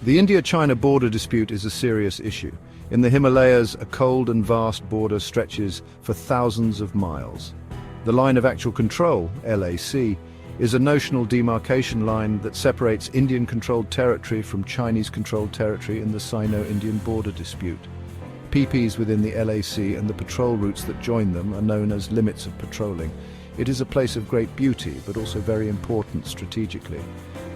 The India-China border dispute is a serious issue. In the Himalayas, a cold and vast border stretches for thousands of miles. The Line of Actual Control, LAC, is a notional demarcation line that separates Indian-controlled territory from Chinese-controlled territory in the Sino-Indian border dispute. PPs within the LAC and the patrol routes that join them are known as limits of patrolling. It is a place of great beauty, but also very important strategically.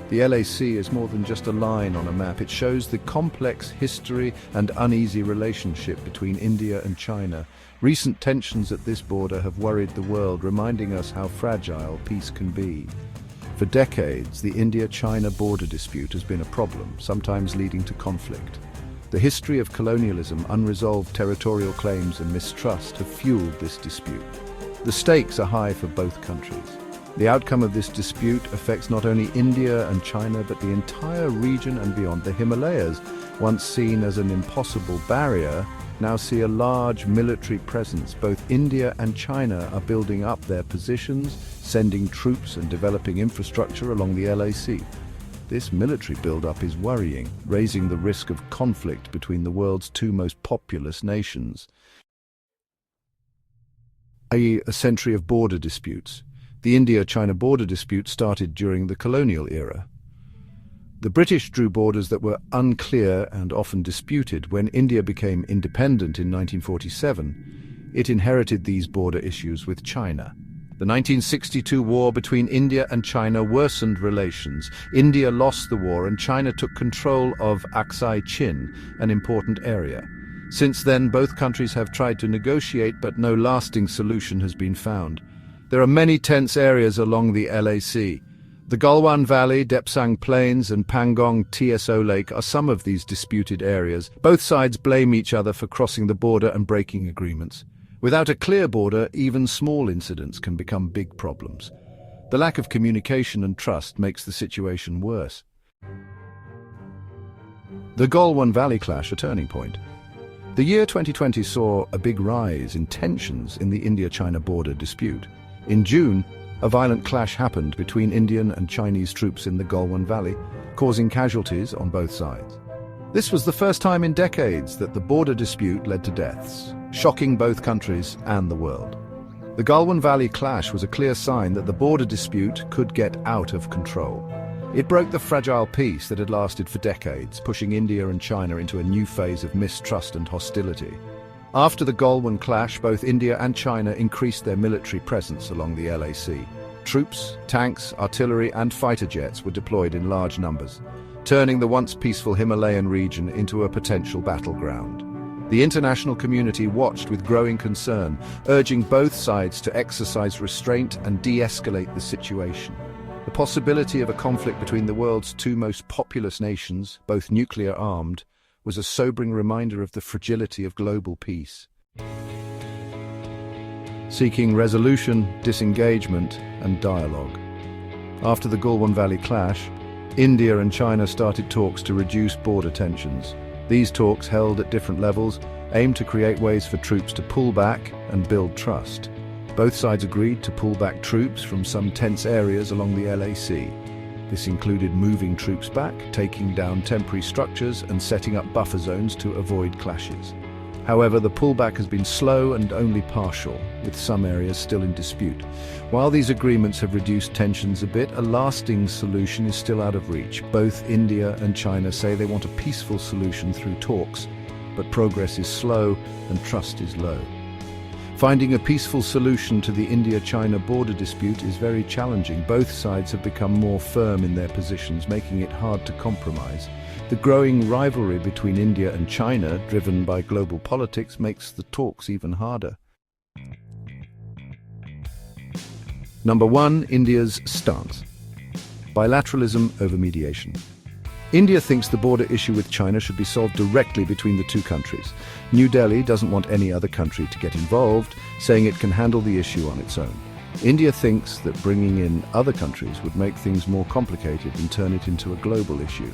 The LAC is more than just a line on a map. It shows the complex history and uneasy relationship between India and China. Recent tensions at this border have worried the world, reminding us how fragile peace can be. For decades, the India-China border dispute has been a problem, sometimes leading to conflict. The history of colonialism, unresolved territorial claims and mistrust have fueled this dispute. The stakes are high for both countries. The outcome of this dispute affects not only India and China, but the entire region and beyond. The Himalayas, once seen as an impossible barrier, now see a large military presence. Both India and China are building up their positions, sending troops and developing infrastructure along the LAC. This military build-up is worrying, raising the risk of conflict between the world's two most populous nations. i.e., a century of border disputes. The India-China border dispute started during the colonial era. The British drew borders that were unclear and often disputed. When India became independent in 1947, it inherited these border issues with China. The 1962 war between India and China worsened relations. India lost the war and China took control of Aksai Chin, an important area. Since then, both countries have tried to negotiate, but no lasting solution has been found. There are many tense areas along the LAC. The Galwan Valley, Depsang Plains and Pangong TSO Lake are some of these disputed areas. Both sides blame each other for crossing the border and breaking agreements. Without a clear border, even small incidents can become big problems. The lack of communication and trust makes the situation worse. The Galwan Valley clash, a turning point. The year 2020 saw a big rise in tensions in the India-China border dispute. In June, a violent clash happened between Indian and Chinese troops in the Galwan Valley, causing casualties on both sides. This was the first time in decades that the border dispute led to deaths, shocking both countries and the world. The Galwan Valley clash was a clear sign that the border dispute could get out of control. It broke the fragile peace that had lasted for decades, pushing India and China into a new phase of mistrust and hostility. After the Galwan clash, both India and China increased their military presence along the LAC. Troops, tanks, artillery and fighter jets were deployed in large numbers, turning the once peaceful Himalayan region into a potential battleground. The international community watched with growing concern, urging both sides to exercise restraint and de-escalate the situation. The possibility of a conflict between the world's two most populous nations, both nuclear-armed, was a sobering reminder of the fragility of global peace. Seeking resolution, disengagement, and dialogue. After the Galwan Valley clash, India and China started talks to reduce border tensions. These talks, held at different levels, aimed to create ways for troops to pull back and build trust. Both sides agreed to pull back troops from some tense areas along the LAC. This included moving troops back, taking down temporary structures, and setting up buffer zones to avoid clashes. However, the pullback has been slow and only partial, with some areas still in dispute. While these agreements have reduced tensions a bit, a lasting solution is still out of reach. Both India and China say they want a peaceful solution through talks, but progress is slow and trust is low. Finding a peaceful solution to the India-China border dispute is very challenging. Both sides have become more firm in their positions, making it hard to compromise. The growing rivalry between India and China, driven by global politics, makes the talks even harder. Number 1. India's stance. Bilateralism over mediation. India thinks the border issue with China should be solved directly between the two countries. New Delhi doesn't want any other country to get involved, saying it can handle the issue on its own. India thinks that bringing in other countries would make things more complicated and turn it into a global issue.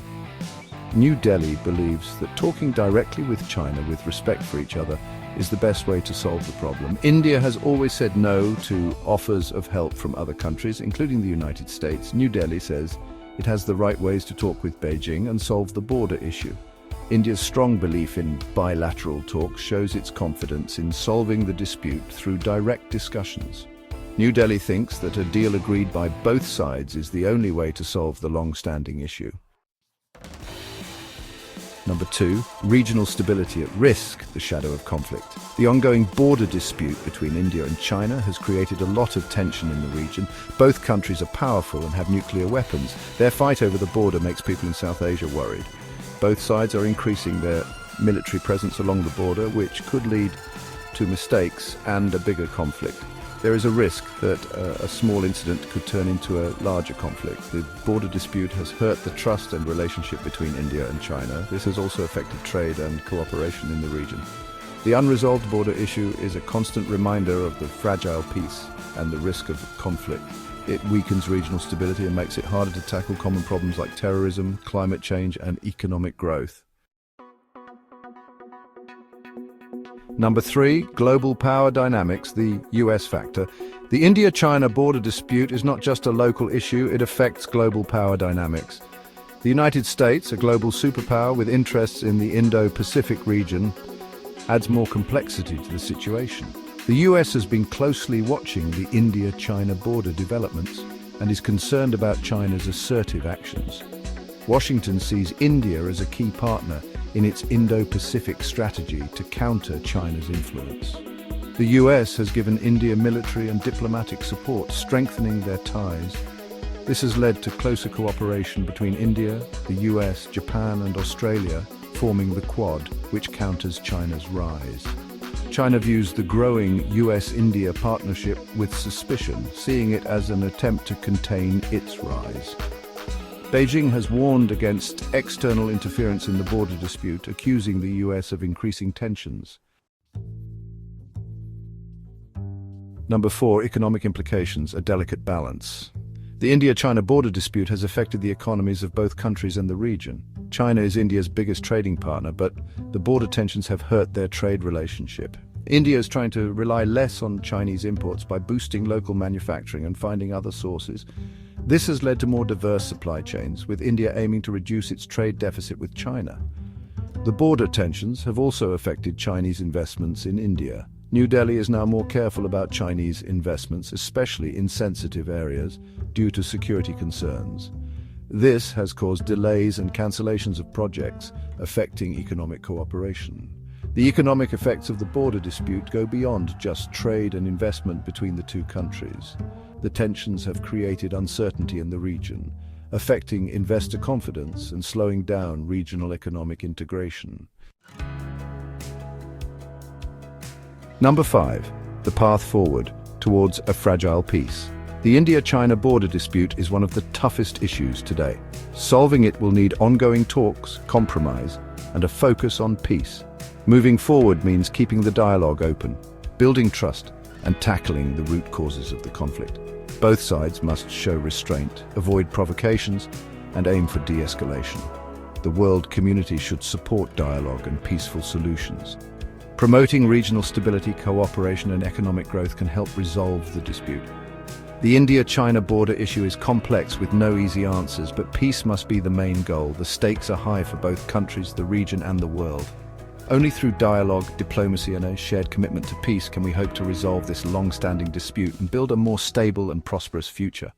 New Delhi believes that talking directly with China with respect for each other is the best way to solve the problem. India has always said no to offers of help from other countries, including the United States. New Delhi says it has the right ways to talk with Beijing and solve the border issue. India's strong belief in bilateral talks shows its confidence in solving the dispute through direct discussions. New Delhi thinks that a deal agreed by both sides is the only way to solve the long-standing issue. Number 2, regional stability at risk, the shadow of conflict. The ongoing border dispute between India and China has created a lot of tension in the region. Both countries are powerful and have nuclear weapons. Their fight over the border makes people in South Asia worried. Both sides are increasing their military presence along the border, which could lead to mistakes and a bigger conflict. There is a risk that a small incident could turn into a larger conflict. The border dispute has hurt the trust and relationship between India and China. This has also affected trade and cooperation in the region. The unresolved border issue is a constant reminder of the fragile peace and the risk of conflict. It weakens regional stability and makes it harder to tackle common problems like terrorism, climate change, and economic growth. Number 3, global power dynamics, the US factor. The India-China border dispute is not just a local issue, it affects global power dynamics. The United States, a global superpower with interests in the Indo-Pacific region, adds more complexity to the situation. The US has been closely watching the India-China border developments and is concerned about China's assertive actions. Washington sees India as a key partner in its Indo-Pacific strategy to counter China's influence. The US has given India military and diplomatic support, strengthening their ties. This has led to closer cooperation between India, the US, Japan, and Australia, forming the Quad, which counters China's rise. China views the growing US-India partnership with suspicion, seeing it as an attempt to contain its rise. Beijing has warned against external interference in the border dispute, accusing the US of increasing tensions. Number 4, economic implications, a delicate balance. The India-China border dispute has affected the economies of both countries and the region. China is India's biggest trading partner, but the border tensions have hurt their trade relationship. India is trying to rely less on Chinese imports by boosting local manufacturing and finding other sources. This has led to more diverse supply chains, with India aiming to reduce its trade deficit with China. The border tensions have also affected Chinese investments in India. New Delhi is now more careful about Chinese investments, especially in sensitive areas, due to security concerns. This has caused delays and cancellations of projects, affecting economic cooperation. The economic effects of the border dispute go beyond just trade and investment between the two countries. The tensions have created uncertainty in the region, affecting investor confidence and slowing down regional economic integration. Number 5, the path forward towards a fragile peace. The India-China border dispute is one of the toughest issues today. Solving it will need ongoing talks, compromise, and a focus on peace. Moving forward means keeping the dialogue open, building trust, and tackling the root causes of the conflict. Both sides must show restraint, avoid provocations, and aim for de-escalation. The world community should support dialogue and peaceful solutions. Promoting regional stability, cooperation, and economic growth can help resolve the dispute. The India-China border issue is complex with no easy answers, but peace must be the main goal. The stakes are high for both countries, the region, and the world. Only through dialogue, diplomacy, and a shared commitment to peace can we hope to resolve this long-standing dispute and build a more stable and prosperous future.